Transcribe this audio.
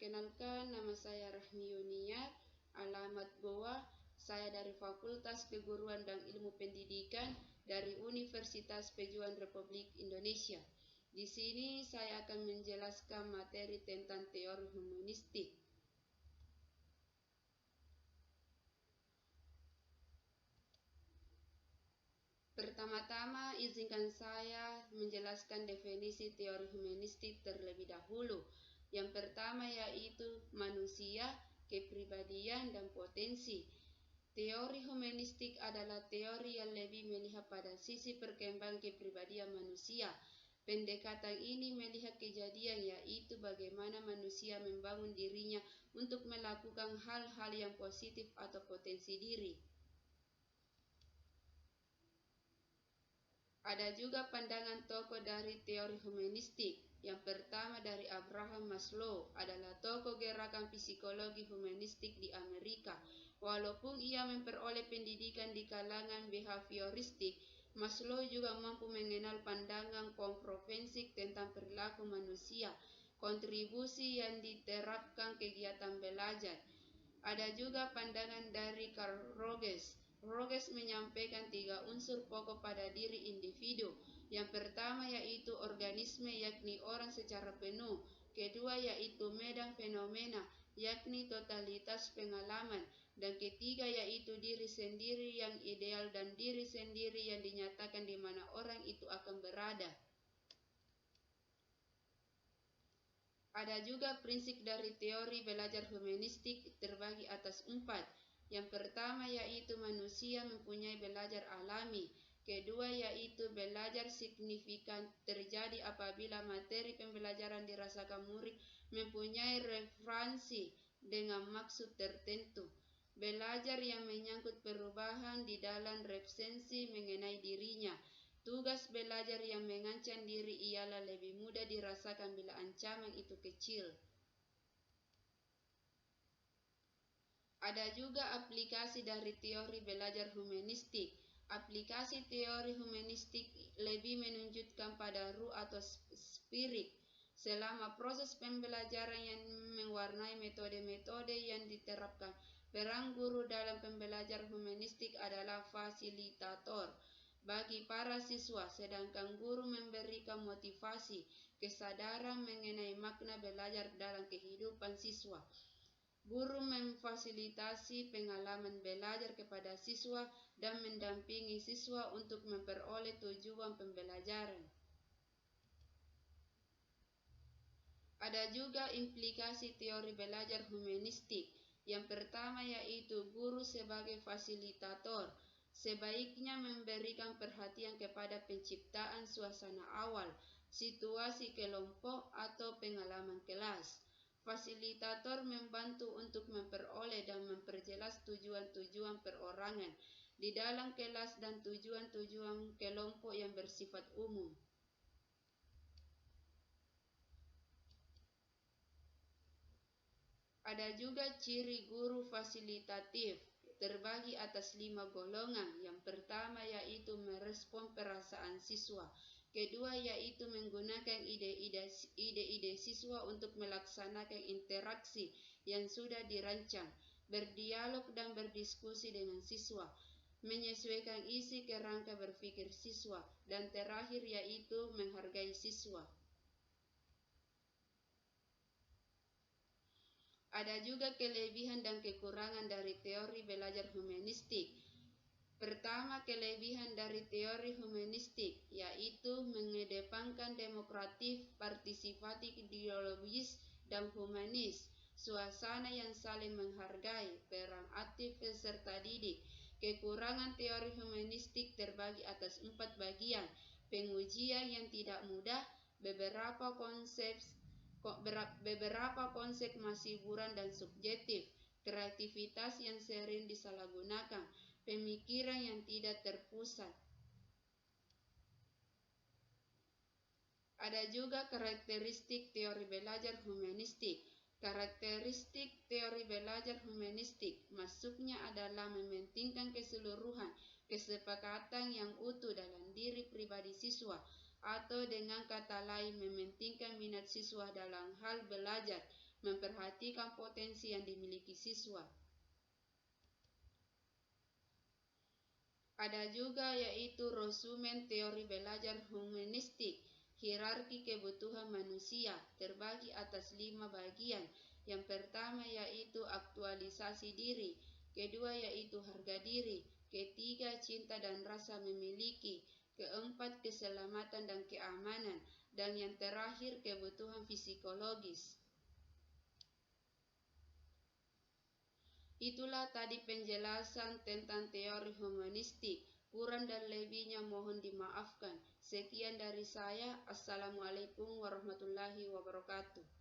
Perkenalkan, nama saya Rahmi Yuniar, alamat Goa. Saya dari Fakultas Keguruan dan Ilmu Pendidikan dari Universitas Pejuang Republik Indonesia. Di sini saya akan menjelaskan materi tentang teori humanistik. Pertama-tama, izinkan saya menjelaskan definisi teori humanistik terlebih dahulu. Yang pertama yaitu manusia, kepribadian, dan potensi. Teori humanistik adalah teori yang lebih melihat pada sisi perkembangan kepribadian manusia. Pendekatan ini melihat kejadian yaitu bagaimana manusia membangun dirinya untuk melakukan hal-hal yang positif atau potensi diri. Ada juga pandangan tokoh dari teori humanistik. Yang pertama dari Abraham Maslow adalah tokoh gerakan psikologi humanistik di Amerika. Walaupun ia memperoleh pendidikan di kalangan behavioristik, Maslow juga mampu mengenal pandangan komprehensif tentang perilaku manusia, kontribusi yang diterapkan kegiatan belajar. Ada juga pandangan dari Carl Rogers. Rogers menyampaikan 3 unsur pokok pada diri individu. Yang pertama yaitu organisme, yakni orang secara penuh. Kedua yaitu medan fenomena, yakni totalitas pengalaman. Dan ketiga yaitu diri sendiri yang ideal dan diri sendiri yang dinyatakan di mana orang itu akan berada. Ada juga prinsip dari teori belajar humanistik terbagi atas 4. Yang pertama yaitu manusia mempunyai belajar alami. Kedua yaitu belajar signifikan terjadi apabila materi pembelajaran dirasakan murid mempunyai referensi dengan maksud tertentu. Belajar yang menyangkut perubahan di dalam referensi mengenai dirinya. Tugas belajar yang mengancam diri ialah lebih mudah dirasakan bila ancaman itu kecil. Ada juga aplikasi dari teori belajar humanistik. Aplikasi teori humanistik lebih menunjukkan pada ruh atau spirit. Selama proses pembelajaran yang mewarnai metode-metode yang diterapkan, peran guru dalam pembelajaran humanistik adalah fasilitator bagi para siswa, sedangkan guru memberikan motivasi, kesadaran mengenai makna belajar dalam kehidupan siswa. Guru memfasilitasi pengalaman belajar kepada siswa dan mendampingi siswa untuk memperoleh tujuan pembelajaran. Ada juga implikasi teori belajar humanistik. Yang pertama yaitu guru sebagai fasilitator sebaiknya memberikan perhatian kepada penciptaan suasana awal, situasi kelompok atau pengalaman kelas. Fasilitator membantu untuk memperoleh dan memperjelas tujuan-tujuan perorangan di dalam kelas dan tujuan-tujuan kelompok yang bersifat umum. Ada juga ciri guru fasilitatif terbagi atas 5 golongan. Yang pertama yaitu merespon perasaan siswa. Kedua yaitu menggunakan ide-ide siswa untuk melaksanakan interaksi yang sudah dirancang, berdialog dan berdiskusi dengan siswa, menyesuaikan isi kerangka berpikir siswa, dan terakhir yaitu menghargai siswa. Ada juga kelebihan dan kekurangan dari teori belajar humanistik. Pertama, kelebihan dari teori humanistik yaitu mengedepankan demokratif, partisipatif, ideologis, dan humanis, suasana yang saling menghargai, peran aktif peserta didik. Kekurangan teori humanistik terbagi atas 4 bagian. Pengujian yang tidak mudah, beberapa konsep masih buram dan subjektif, kreativitas yang sering disalahgunakan, pemikiran yang tidak terpusat. Ada juga karakteristik teori belajar humanistik. Karakteristik teori belajar humanistik masuknya adalah mementingkan keseluruhan, kesepakatan yang utuh dalam diri pribadi siswa, atau dengan kata lain mementingkan minat siswa dalam hal belajar, memperhatikan potensi yang dimiliki siswa. Ada juga yaitu resumen teori belajar humanistik, hierarki kebutuhan manusia, terbagi atas 5 bagian. Yang pertama yaitu aktualisasi diri, kedua yaitu harga diri, ketiga cinta dan rasa memiliki, keempat keselamatan dan keamanan, dan yang terakhir kebutuhan psikologis. Itulah tadi penjelasan tentang teori humanistik. Kurang dan lebihnya mohon dimaafkan. Sekian dari saya. Assalamualaikum warahmatullahi wabarakatuh.